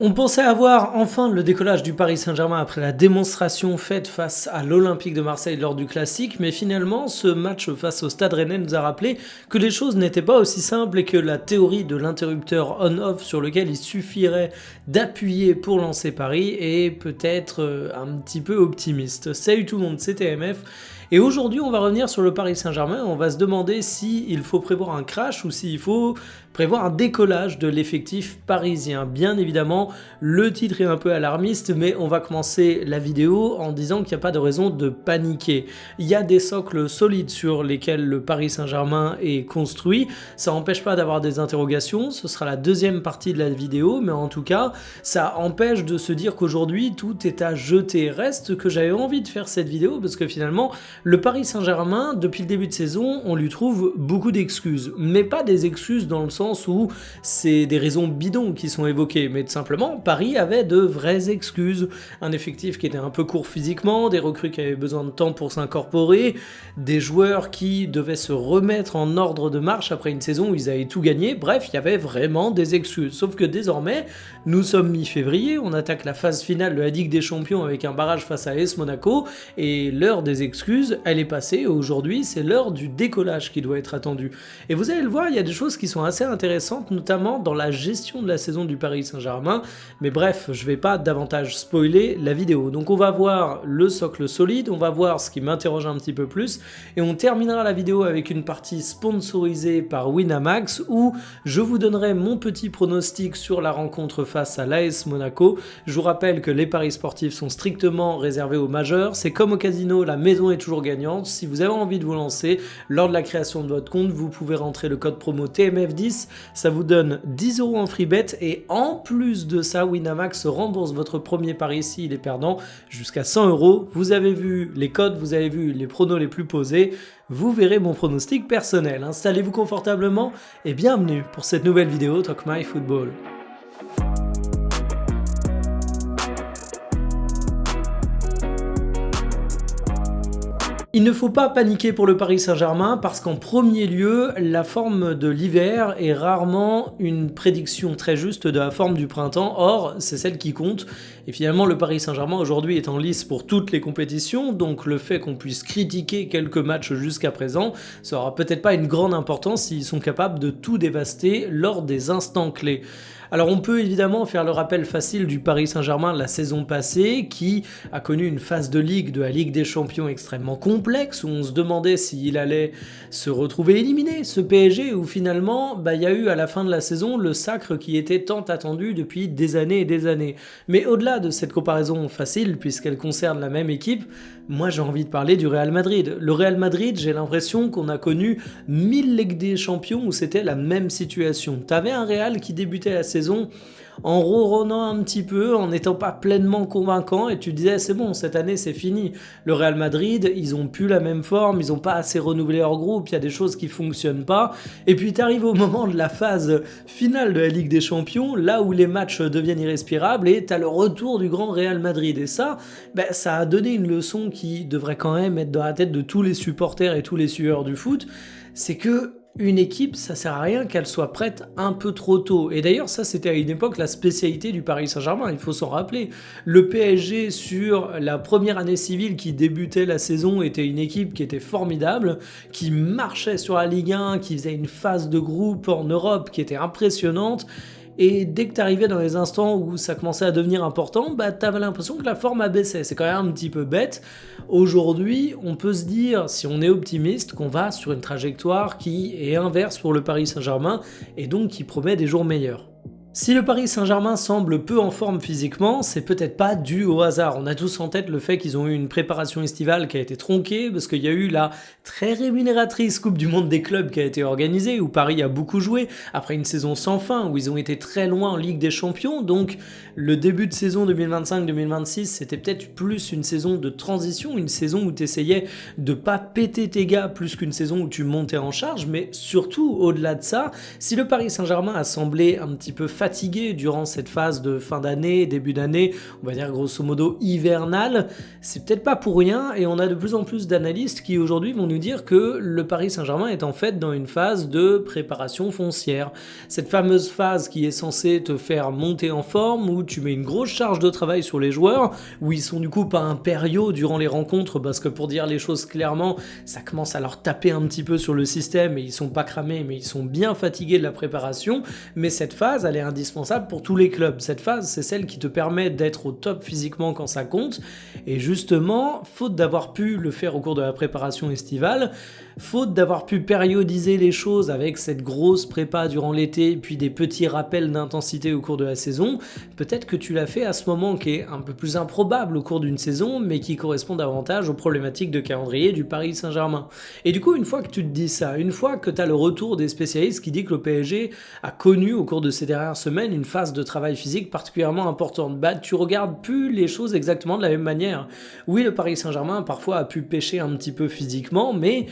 On pensait avoir enfin le décollage du Paris Saint-Germain après la démonstration faite face à l'Olympique de Marseille lors du Classique, mais finalement ce match face au Stade Rennais nous a rappelé que les choses n'étaient pas aussi simples et que la théorie de l'interrupteur on-off sur lequel il suffirait d'appuyer pour lancer Paris est peut-être un petit peu optimiste. Salut tout le monde, c'est TMF. Et aujourd'hui, on va revenir sur le Paris Saint-Germain. On va se demander s'il faut prévoir un crash ou s'il faut prévoir un décollage de l'effectif parisien. Bien évidemment, le titre est un peu alarmiste, mais on va commencer la vidéo en disant qu'il n'y a pas de raison de paniquer. Il y a des socles solides sur lesquels le Paris Saint-Germain est construit. Ça n'empêche pas d'avoir des interrogations. Ce sera la deuxième partie de la vidéo, mais en tout cas, ça empêche de se dire qu'aujourd'hui, tout est à jeter. Reste que j'avais envie de faire cette vidéo parce que finalement, le Paris Saint-Germain, depuis le début de saison, on lui trouve beaucoup d'excuses. Mais pas des excuses dans le sens où c'est des raisons bidons qui sont évoquées, mais tout simplement, Paris avait de vraies excuses. Un effectif qui était un peu court physiquement, des recrues qui avaient besoin de temps pour s'incorporer, des joueurs qui devaient se remettre en ordre de marche après une saison où ils avaient tout gagné. Bref, il y avait vraiment des excuses. Sauf que désormais, nous sommes mi-février, on attaque la phase finale de la Ligue des Champions avec un barrage face à AS Monaco, et l'heure des excuses, elle est passée. Aujourd'hui, c'est l'heure du décollage qui doit être attendu. Et vous allez le voir, il y a des choses qui sont assez intéressantes, notamment dans la gestion de la saison du Paris Saint-Germain. Mais bref, je ne vais pas davantage spoiler la vidéo. Donc on va voir le socle solide, on va voir ce qui m'interroge un petit peu plus, et on terminera la vidéo avec une partie sponsorisée par Winamax, où je vous donnerai mon petit pronostic sur la rencontre face à l'AS Monaco. Je vous rappelle que les paris sportifs sont strictement réservés aux majeurs. C'est comme au casino, la maison est toujours gagnante. Si vous avez envie de vous lancer lors de la création de votre compte, vous pouvez rentrer le code promo TMF10, ça vous donne 10 € en free bet, et en plus de ça, Winamax rembourse votre premier pari s'il est perdant jusqu'à 100 €. Vous avez vu les codes, vous avez vu les pronos les plus posés, vous verrez mon pronostic personnel. Installez-vous confortablement et bienvenue pour cette nouvelle vidéo Talk My Football. Il ne faut pas paniquer pour le Paris Saint-Germain parce qu'en premier lieu, la forme de l'hiver est rarement une prédiction très juste de la forme du printemps. Or, c'est celle qui compte. Et finalement, le Paris Saint-Germain aujourd'hui est en lice pour toutes les compétitions. Donc le fait qu'on puisse critiquer quelques matchs jusqu'à présent, ça n'aura peut-être pas une grande importance s'ils sont capables de tout dévaster lors des instants clés. Alors on peut évidemment faire le rappel facile du Paris Saint-Germain de la saison passée qui a connu une phase de Ligue de la Ligue des Champions extrêmement complexe où on se demandait s'il allait se retrouver éliminé, ce PSG, où finalement il y a eu à la fin de la saison le sacre qui était tant attendu depuis des années et des années. Mais au-delà de cette comparaison facile puisqu'elle concerne la même équipe, moi j'ai envie de parler du Real Madrid. Le Real Madrid, j'ai l'impression qu'on a connu 1000 Ligues des Champions où c'était la même situation. T'avais un Real qui débutait la saison en ronronnant un petit peu, en n'étant pas pleinement convaincant, et tu disais c'est bon, cette année c'est fini. Le Real Madrid, ils ont plus la même forme, ils ont pas assez renouvelé leur groupe, il y a des choses qui fonctionnent pas, et puis tu arrives au moment de la phase finale de la Ligue des Champions, là où les matchs deviennent irrespirables, et tu as le retour du grand Real Madrid, et ça, ça a donné une leçon qui devrait quand même être dans la tête de tous les supporters et tous les sueurs du foot, c'est que une équipe, ça sert à rien qu'elle soit prête un peu trop tôt. Et d'ailleurs, ça, c'était à une époque la spécialité du Paris Saint-Germain, il faut s'en rappeler. Le PSG, sur la première année civile qui débutait la saison, était une équipe qui était formidable, qui marchait sur la Ligue 1, qui faisait une phase de groupe en Europe qui était impressionnante. Et dès que tu arrivais dans les instants où ça commençait à devenir important, tu avais l'impression que la forme abaissait. C'est quand même un petit peu bête. Aujourd'hui, on peut se dire, si on est optimiste, qu'on va sur une trajectoire qui est inverse pour le Paris Saint-Germain et donc qui promet des jours meilleurs. Si le Paris Saint-Germain semble peu en forme physiquement, c'est peut-être pas dû au hasard. On a tous en tête le fait qu'ils ont eu une préparation estivale qui a été tronquée parce qu'il y a eu la très rémunératrice Coupe du Monde des clubs qui a été organisée, où Paris a beaucoup joué, après une saison sans fin, où ils ont été très loin en Ligue des Champions. Donc le début de saison 2025-2026, c'était peut-être plus une saison de transition, une saison où tu essayais de pas péter tes gars plus qu'une saison où tu montais en charge. Mais surtout, au-delà de ça, si le Paris Saint-Germain a semblé un petit peu fatigué fatigué durant cette phase de fin d'année, début d'année, on va dire grosso modo hivernale, c'est peut-être pas pour rien et on a de plus en plus d'analystes qui aujourd'hui vont nous dire que le Paris Saint-Germain est en fait dans une phase de préparation foncière. Cette fameuse phase qui est censée te faire monter en forme, où tu mets une grosse charge de travail sur les joueurs, où ils sont du coup pas impériaux durant les rencontres, parce que pour dire les choses clairement, ça commence à leur taper un petit peu sur le système et ils sont pas cramés, mais ils sont bien fatigués de la préparation. Mais cette phase, elle est indispensable pour tous les clubs. Cette phase, c'est celle qui te permet d'être au top physiquement quand ça compte. Et justement, faute d'avoir pu le faire au cours de la préparation estivale, faute d'avoir pu périodiser les choses avec cette grosse prépa durant l'été, puis des petits rappels d'intensité au cours de la saison, peut-être que tu l'as fait à ce moment qui est un peu plus improbable au cours d'une saison, mais qui correspond davantage aux problématiques de calendrier du Paris Saint-Germain. Et du coup, une fois que tu te dis ça, une fois que tu as le retour des spécialistes qui dit que le PSG a connu au cours de ces dernières semaines une phase de travail physique particulièrement importante, bah tu regardes plus les choses exactement de la même manière. Oui, le Paris Saint-Germain parfois a pu pêcher un petit peu physiquement, mais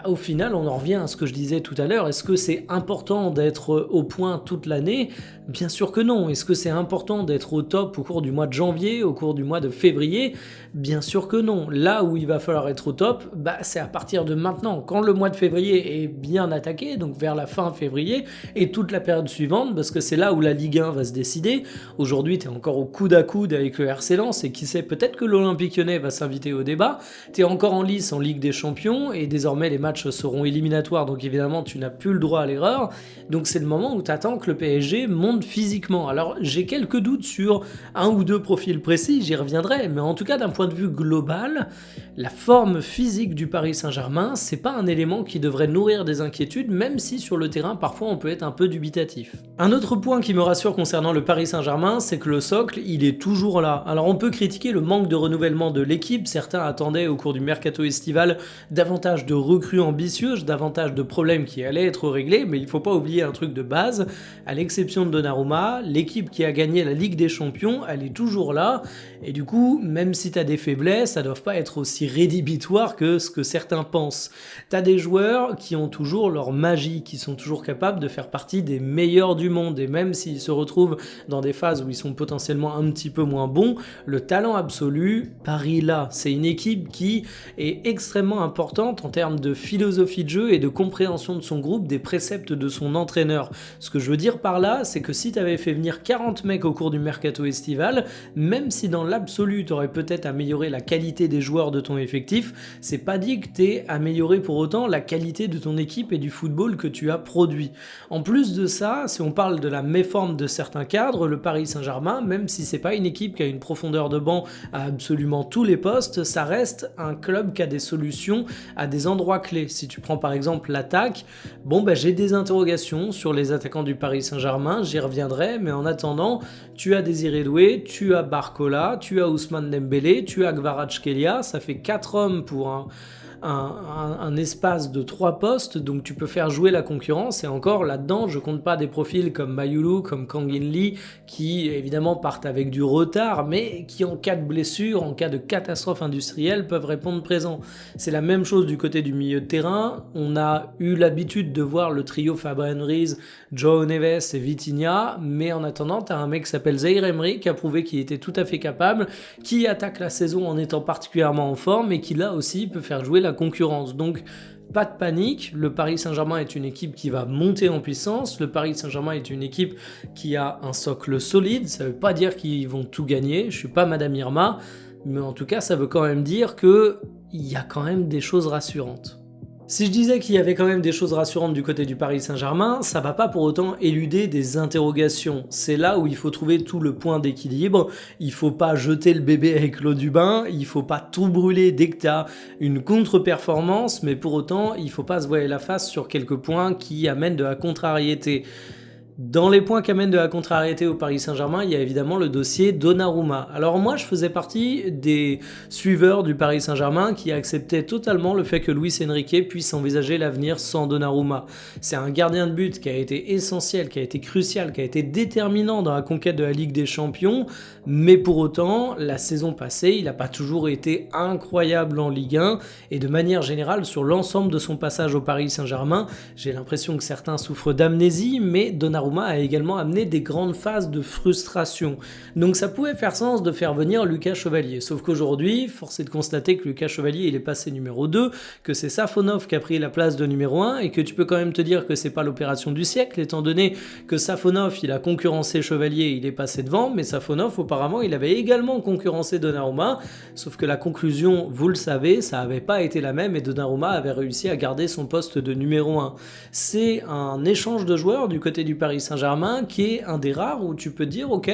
au final, on en revient à ce que je disais tout à l'heure. Est-ce que c'est important d'être au point toute l'année ? Bien sûr que non. Est-ce que c'est important d'être au top au cours du mois de janvier, au cours du mois de février ? Bien sûr que non. Là où il va falloir être au top, c'est à partir de maintenant. Quand le mois de février est bien attaqué, donc vers la fin février, et toute la période suivante, parce que c'est là où la Ligue 1 va se décider. Aujourd'hui, tu es encore au coude à coude avec le RC Lens, et qui sait, peut-être que l'Olympique Lyonnais va s'inviter au débat. Tu es encore en lice en Ligue des Champions, et désormais les matchs seront éliminatoires, donc évidemment tu n'as plus le droit à l'erreur. Donc c'est le moment où tu attends que le PSG monte physiquement. Alors j'ai quelques doutes sur un ou deux profils précis, j'y reviendrai, mais en tout cas d'un point de vue global, la forme physique du Paris Saint-Germain, c'est pas un élément qui devrait nourrir des inquiétudes, même si sur le terrain parfois on peut être un peu dubitatif. Un autre point qui me rassure concernant le Paris Saint-Germain, c'est que le socle, il est toujours là. Alors on peut critiquer le manque de renouvellement de l'équipe, certains attendaient au cours du mercato estival davantage de recrues ambitieuses, davantage de problèmes qui allaient être réglés, mais il faut pas oublier un truc de base, à l'exception de Donnarumma, l'équipe qui a gagné la Ligue des Champions, elle est toujours là, et du coup, même si t'as des faiblesses, ça doit pas être aussi rédhibitoire que ce que certains pensent. T'as des joueurs qui ont toujours leur magie, qui sont toujours capables de faire partie des meilleurs du monde, et même s'ils se retrouvent dans des phases où ils sont potentiellement un petit peu moins bons, le talent absolu, Paris là, c'est une équipe qui est extrêmement importante en termes de philosophie de jeu et de compréhension de son groupe, des préceptes de son entraîneur. Ce que je veux dire par là, c'est que si tu avais fait venir 40 mecs au cours du mercato estival, même si dans l'absolu tu aurais peut-être amélioré la qualité des joueurs de ton effectif, c'est pas dit que t'aies amélioré pour autant la qualité de ton équipe et du football que tu as produit. En plus de ça, si on parle de la méforme de certains cadres, le Paris Saint-Germain, même si c'est pas une équipe qui a une profondeur de banc à absolument tous les postes, ça reste un club qui a des solutions à des endroits clés. Si tu prends par exemple l'attaque, j'ai des interrogations sur les attaquants du Paris Saint-Germain, j'y reviendrai, mais en attendant, tu as Désiré Doué, tu as Barcola, tu as Ousmane Dembélé, tu as Kvaratskhelia, ça fait 4 hommes pour un espace de 3 postes, donc tu peux faire jouer la concurrence, et encore là-dedans je compte pas des profils comme Mayulu, comme Kang In Lee, qui évidemment partent avec du retard, mais qui en cas de blessure, en cas de catastrophe industrielle peuvent répondre présent. C'est la même chose du côté du milieu de terrain, on a eu l'habitude de voir le trio Fabien Ruiz, João Neves et Vitinha, mais en attendant t'as un mec qui s'appelle Zaïre Emery qui a prouvé qu'il était tout à fait capable, qui attaque la saison en étant particulièrement en forme et qui là aussi peut faire jouer la concurrence. Donc pas de panique, le Paris Saint-Germain est une équipe qui va monter en puissance, le Paris Saint-Germain est une équipe qui a un socle solide, ça veut pas dire qu'ils vont tout gagner, je suis pas Madame Irma, mais en tout cas ça veut quand même dire qu'il y a quand même des choses rassurantes. Si je disais qu'il y avait quand même des choses rassurantes du côté du Paris Saint-Germain, ça va pas pour autant éluder des interrogations. C'est là où il faut trouver tout le point d'équilibre. Il faut pas jeter le bébé avec l'eau du bain, il faut pas tout brûler dès que t'as une contre-performance, mais pour autant, il faut pas se voiler la face sur quelques points qui amènent de la contrariété. Dans les points qui amènent de la contrariété au Paris Saint-Germain, il y a évidemment le dossier Donnarumma. Alors moi, je faisais partie des suiveurs du Paris Saint-Germain qui acceptaient totalement le fait que Luis Enrique puisse envisager l'avenir sans Donnarumma. C'est un gardien de but qui a été essentiel, qui a été crucial, qui a été déterminant dans la conquête de la Ligue des Champions, mais pour autant, la saison passée, il n'a pas toujours été incroyable en Ligue 1, et de manière générale, sur l'ensemble de son passage au Paris Saint-Germain, j'ai l'impression que certains souffrent d'amnésie, mais Donnarumma Donnarumma a également amené des grandes phases de frustration. Donc ça pouvait faire sens de faire venir Lucas Chevalier. Sauf qu'aujourd'hui, force est de constater que Lucas Chevalier il est passé numéro 2, que c'est Safonov qui a pris la place de numéro 1 et que tu peux quand même te dire que c'est pas l'opération du siècle étant donné que Safonov il a concurrencé Chevalier, il est passé devant, mais Safonov auparavant il avait également concurrencé Donnarumma, sauf que la conclusion, vous le savez, ça avait pas été la même et Donnarumma avait réussi à garder son poste de numéro 1. C'est un échange de joueurs du côté du Paris Saint-Germain qui est un des rares où tu peux dire ok,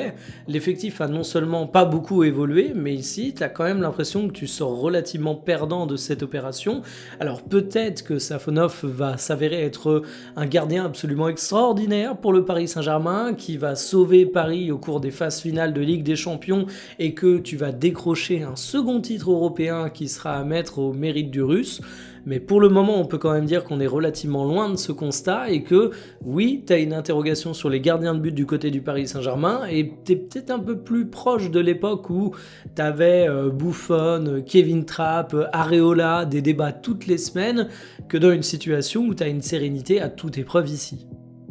l'effectif a non seulement pas beaucoup évolué, mais ici tu as quand même l'impression que tu sors relativement perdant de cette opération. Alors peut-être que Safonov va s'avérer être un gardien absolument extraordinaire pour le Paris Saint-Germain qui va sauver Paris au cours des phases finales de Ligue des Champions et que tu vas décrocher un second titre européen qui sera à mettre au mérite du Russe. Mais pour le moment, on peut quand même dire qu'on est relativement loin de ce constat et que oui, tu as une interrogation sur les gardiens de but du côté du Paris Saint-Germain et tu es peut-être un peu plus proche de l'époque où tu avais Buffon, Kevin Trapp, Areola, des débats toutes les semaines que dans une situation où tu as une sérénité à toute épreuve ici.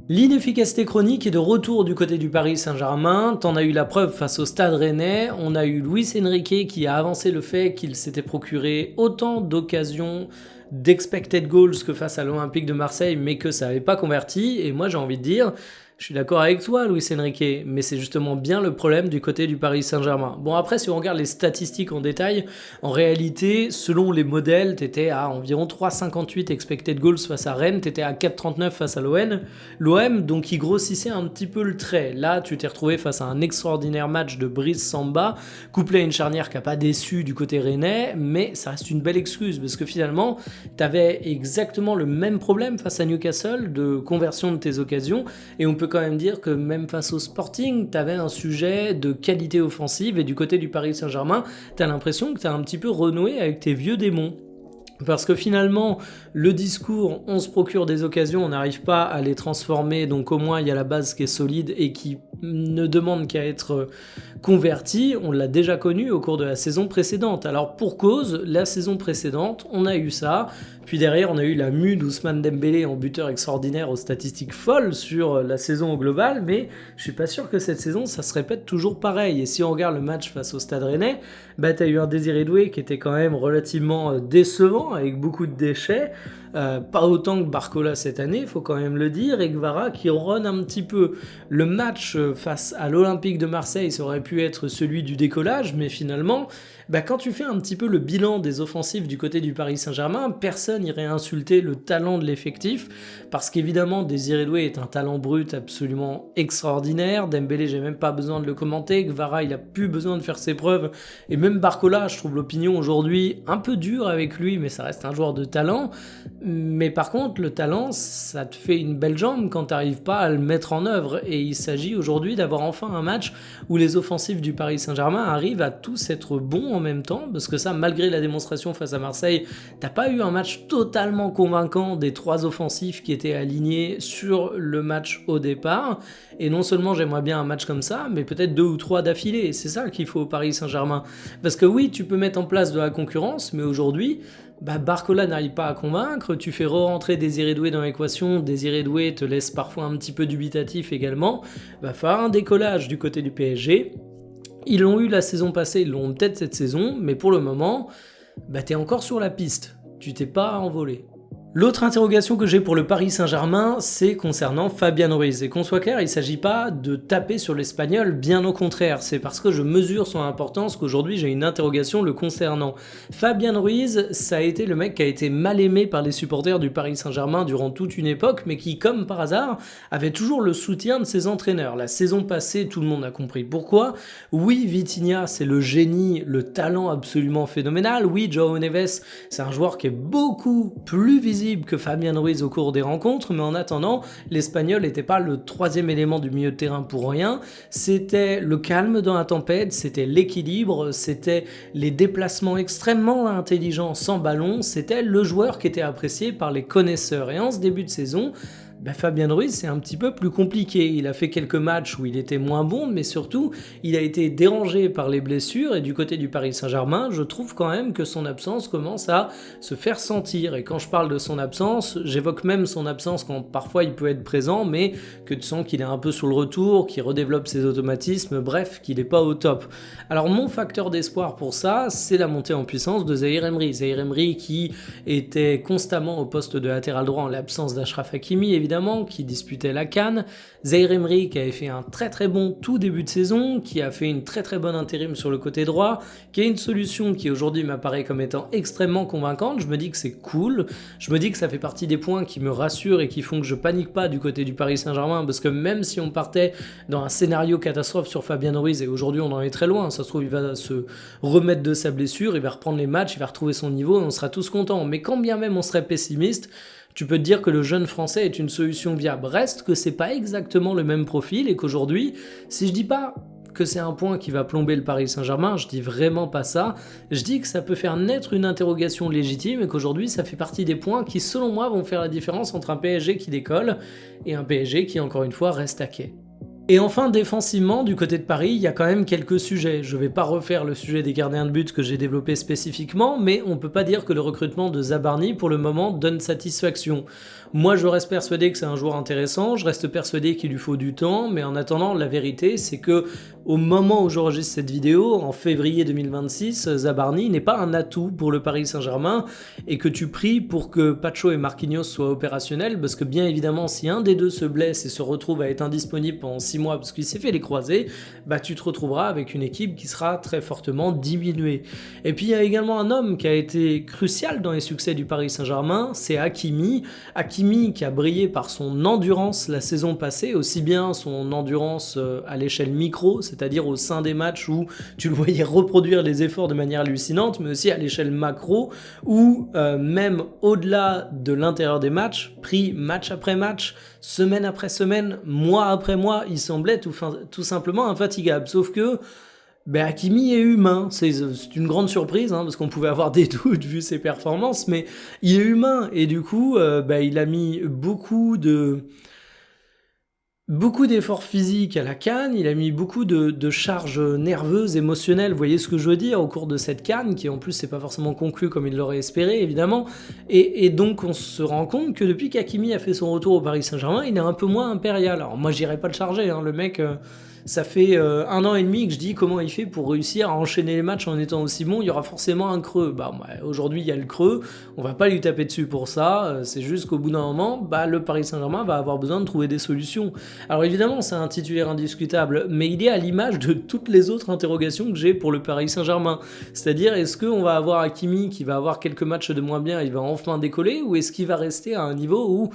L'inefficacité chronique est de retour du côté du Paris Saint-Germain, t'en as eu la preuve face au Stade Rennais, on a eu Luis Enrique qui a avancé le fait qu'il s'était procuré autant d'occasions d'expected goals que face à l'Olympique de Marseille mais que ça n'avait pas converti, et moi j'ai envie de dire... Je suis d'accord avec toi, Luis Enrique, mais c'est justement bien le problème du côté du Paris Saint-Germain. Bon, après, si on regarde les statistiques en détail, en réalité, selon les modèles, t'étais à environ 3,58 expected goals face à Rennes, t'étais à 4,39 face à l'OM, donc il grossissait un petit peu le trait. Là, tu t'es retrouvé face à un extraordinaire match de Brice Samba, couplé à une charnière qui n'a pas déçu du côté rennais, mais ça reste une belle excuse, parce que finalement, t'avais exactement le même problème face à Newcastle de conversion de tes occasions, et on peut quand même dire que même face au Sporting, tu avais un sujet de qualité offensive et du côté du Paris Saint-Germain, tu as l'impression que tu as un petit peu renoué avec tes vieux démons. Parce que finalement, le discours, on se procure des occasions, on n'arrive pas à les transformer, donc au moins il y a la base qui est solide et qui ne demande qu'à être convertie, on l'a déjà connu au cours de la saison précédente. Alors pour cause, la saison précédente, on a eu ça, puis derrière on a eu la mue d'Ousmane Dembélé en buteur extraordinaire aux statistiques folles sur la saison au global, mais je suis pas sûr que cette saison ça se répète toujours pareil. Et si on regarde le match face au Stade Rennais, bah t'as eu un Désiré Doué qui était quand même relativement décevant, avec beaucoup de déchets, pas autant que Barcola cette année, il faut quand même le dire, et Guevara qui run un petit peu. Le match face à l'Olympique de Marseille, ça aurait pu être celui du décollage, mais finalement, quand tu fais un petit peu le bilan des offensives du côté du Paris Saint-Germain, personne n'irait insulter le talent de l'effectif, parce qu'évidemment, Désiré Doué est un talent brut absolument extraordinaire, Dembélé, j'ai même pas besoin de le commenter, Guevara, il a plus besoin de faire ses preuves, et même Barcola, je trouve l'opinion aujourd'hui un peu dure avec lui, mais ça reste un joueur de talent. Mais par contre, le talent, ça te fait une belle jambe quand tu n'arrives pas à le mettre en œuvre. Et il s'agit aujourd'hui d'avoir enfin un match où les offensifs du Paris Saint-Germain arrivent à tous être bons en même temps. Parce que ça, malgré la démonstration face à Marseille, t'as pas eu un match totalement convaincant des trois offensifs qui étaient alignés sur le match au départ. Et non seulement j'aimerais bien un match comme ça, mais peut-être 2 ou 3 d'affilée. C'est ça qu'il faut au Paris Saint-Germain. Parce que oui, tu peux mettre en place de la concurrence, mais aujourd'hui... Barcola n'arrive pas à convaincre, tu fais re-rentrer Désiré Doué dans l'équation, Désiré Doué te laisse parfois un petit peu dubitatif également, va falloir un décollage du côté du PSG. Ils l'ont eu la saison passée, ils l'ont peut-être cette saison, mais pour le moment, t'es encore sur la piste, tu t'es pas envolé. L'autre interrogation que j'ai pour le Paris Saint-Germain, c'est concernant Fabian Ruiz. Et qu'on soit clair, il ne s'agit pas de taper sur l'Espagnol, bien au contraire. C'est parce que je mesure son importance qu'aujourd'hui j'ai une interrogation le concernant. Fabian Ruiz, ça a été le mec qui a été mal aimé par les supporters du Paris Saint-Germain durant toute une époque, mais qui, comme par hasard, avait toujours le soutien de ses entraîneurs. La saison passée, tout le monde a compris pourquoi. Oui, Vitinha, c'est le génie, le talent absolument phénoménal. Oui, João Neves, c'est un joueur qui est beaucoup plus visible que Fabian Ruiz au cours des rencontres, mais en attendant, l'Espagnol n'était pas le troisième élément du milieu de terrain pour rien, c'était le calme dans la tempête, c'était l'équilibre, c'était les déplacements extrêmement intelligents sans ballon, c'était le joueur qui était apprécié par les connaisseurs. Et en ce début de saison, Fabien Ruiz, c'est un petit peu plus compliqué. Il a fait quelques matchs où il était moins bon, mais surtout, il a été dérangé par les blessures. Et du côté du Paris Saint-Germain, je trouve quand même que son absence commence à se faire sentir. Et quand je parle de son absence, j'évoque même son absence quand parfois il peut être présent, mais que tu sens qu'il est un peu sur le retour, qu'il redéveloppe ses automatismes, bref, qu'il n'est pas au top. Alors mon facteur d'espoir pour ça, c'est la montée en puissance de Zahir Emery. Zahir Emery qui était constamment au poste de latéral droit en l'absence d'Achraf Hakimi, évidemment, qui disputait la CAN. Zahir Emery qui avait fait un très très bon tout début de saison, qui a fait une très très bonne intérim sur le côté droit, qui a une solution qui aujourd'hui m'apparaît comme étant extrêmement convaincante. Je me dis que c'est cool, je me dis que ça fait partie des points qui me rassurent et qui font que je panique pas du côté du Paris Saint-Germain, parce que même si on partait dans un scénario catastrophe sur Fabien Ruiz, et aujourd'hui on en est très loin, ça se trouve il va se remettre de sa blessure, il va reprendre les matchs, il va retrouver son niveau et on sera tous contents. Mais quand bien même on serait pessimiste, tu peux te dire que le jeune français est une solution viable. Reste que c'est pas exactement le même profil et qu'aujourd'hui, si je dis pas que c'est un point qui va plomber le Paris Saint-Germain, je dis vraiment pas ça. Je dis que ça peut faire naître une interrogation légitime et qu'aujourd'hui, ça fait partie des points qui, selon moi, vont faire la différence entre un PSG qui décolle et un PSG qui, encore une fois, reste à quai. Et enfin, défensivement, du côté de Paris, il y a quand même quelques sujets. Je vais pas refaire le sujet des gardiens de but que j'ai développé spécifiquement, mais on peut pas dire que le recrutement de Zabarni, pour le moment, donne satisfaction. Moi, je reste persuadé que c'est un joueur intéressant, je reste persuadé qu'il lui faut du temps, mais en attendant, la vérité, c'est que au moment où j'enregistre cette vidéo, en février 2026, Zabarni n'est pas un atout pour le Paris Saint-Germain et que tu pries pour que Pacho et Marquinhos soient opérationnels, parce que bien évidemment, si un des deux se blesse et se retrouve à être indisponible pendant 6 mois parce qu'il s'est fait les croisés, tu te retrouveras avec une équipe qui sera très fortement diminuée. Et puis il y a également un homme qui a été crucial dans les succès du Paris Saint-Germain, c'est Hakimi. Hakimi qui a brillé par son endurance la saison passée, aussi bien son endurance à l'échelle micro, c'est-à-dire au sein des matchs où tu le voyais reproduire les efforts de manière hallucinante, mais aussi à l'échelle macro, où même au-delà de l'intérieur des matchs, pris match après match, semaine après semaine, mois après mois, il semblait tout simplement infatigable. Sauf que Hakimi est humain, c'est une grande surprise, parce qu'on pouvait avoir des doutes vu ses performances, mais il est humain, et du coup, il a mis beaucoup d'efforts physiques à la CAN, il a mis beaucoup de charges nerveuses, émotionnelles, vous voyez ce que je veux dire, au cours de cette CAN, qui en plus c'est pas forcément conclu comme il l'aurait espéré, évidemment, et donc on se rend compte que depuis qu'Hakimi a fait son retour au Paris Saint-Germain, il est un peu moins impérial. Alors moi j'irai pas le charger, le mec... Ça fait 1 an et demi que je dis comment il fait pour réussir à enchaîner les matchs en étant aussi bon. Il y aura forcément un creux. Aujourd'hui, il y a le creux. On va pas lui taper dessus pour ça. C'est juste qu'au bout d'un moment, le Paris Saint-Germain va avoir besoin de trouver des solutions. Alors évidemment, c'est un titulaire indiscutable, mais il est à l'image de toutes les autres interrogations que j'ai pour le Paris Saint-Germain. C'est-à-dire, est-ce qu'on va avoir Hakimi qui va avoir quelques matchs de moins bien et il va enfin décoller, ou est-ce qu'il va rester à un niveau où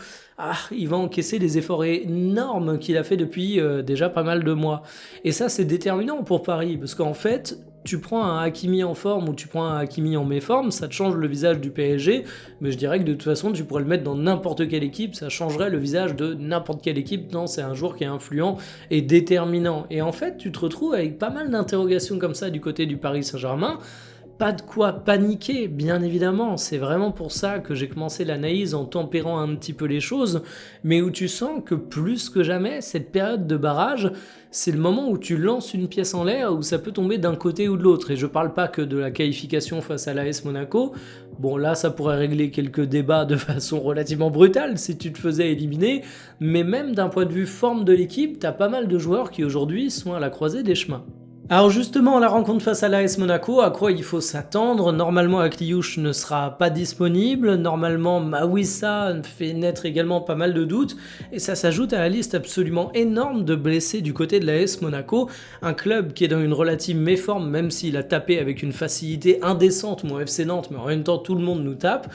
il va encaisser les efforts énormes qu'il a fait depuis déjà pas mal de mois. Et ça, c'est déterminant pour Paris, parce qu'en fait, tu prends un Hakimi en forme ou tu prends un Hakimi en méforme, ça te change le visage du PSG, mais je dirais que de toute façon, tu pourrais le mettre dans n'importe quelle équipe, ça changerait le visage de n'importe quelle équipe. Non, c'est un joueur qui est influent et déterminant. Et en fait, tu te retrouves avec pas mal d'interrogations comme ça du côté du Paris Saint-Germain. Pas de quoi paniquer, bien évidemment, c'est vraiment pour ça que j'ai commencé l'analyse en tempérant un petit peu les choses, mais où tu sens que plus que jamais, cette période de barrage, c'est le moment où tu lances une pièce en l'air, où ça peut tomber d'un côté ou de l'autre, et je parle pas que de la qualification face à l'AS Monaco. Bon, là, ça pourrait régler quelques débats de façon relativement brutale si tu te faisais éliminer, mais même d'un point de vue forme de l'équipe, t'as pas mal de joueurs qui aujourd'hui sont à la croisée des chemins. Alors justement, la rencontre face à l'AS Monaco, à quoi il faut s'attendre? Normalement, Akliouche ne sera pas disponible, normalement Mawissa fait naître également pas mal de doutes, et ça s'ajoute à la liste absolument énorme de blessés du côté de l'AS Monaco, un club qui est dans une relative méforme, même s'il a tapé avec une facilité indécente mon FC Nantes, mais en même temps tout le monde nous tape.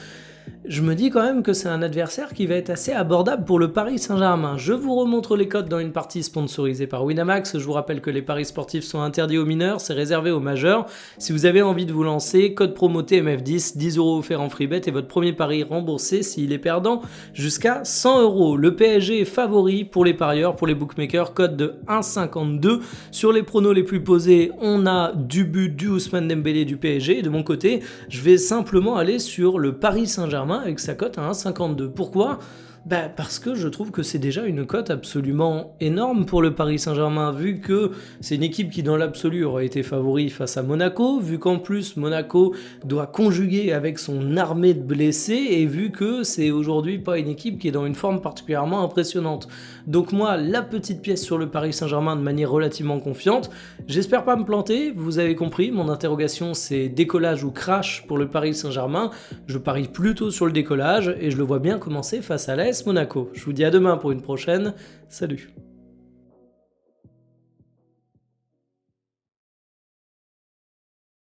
Je me dis quand même que c'est un adversaire qui va être assez abordable pour le Paris Saint-Germain. Je vous remontre les codes dans une partie sponsorisée par Winamax. Je vous rappelle que les paris sportifs sont interdits aux mineurs, c'est réservé aux majeurs. Si vous avez envie de vous lancer, code promo TMF10, 10 € offerts en free bet et votre premier pari remboursé s'il est perdant jusqu'à 100 €. Le PSG est favori pour les parieurs, pour les bookmakers, code de 1,52. Sur les pronos les plus posés, on a du but du Ousmane Dembélé du PSG. Et de mon côté, je vais simplement aller sur le Paris Saint-Germain avec sa cote à 1,52. Pourquoi ? Parce que je trouve que c'est déjà une cote absolument énorme pour le Paris Saint-Germain, vu que c'est une équipe qui dans l'absolu aurait été favori face à Monaco, vu qu'en plus Monaco doit conjuguer avec son armée de blessés, et vu que c'est aujourd'hui pas une équipe qui est dans une forme particulièrement impressionnante. Donc moi, la petite pièce sur le Paris Saint-Germain de manière relativement confiante, j'espère pas me planter, vous avez compris, mon interrogation c'est décollage ou crash pour le Paris Saint-Germain, je parie plutôt sur le décollage, et je le vois bien commencer face à l'AS Monaco. Je vous dis à demain pour une prochaine, salut.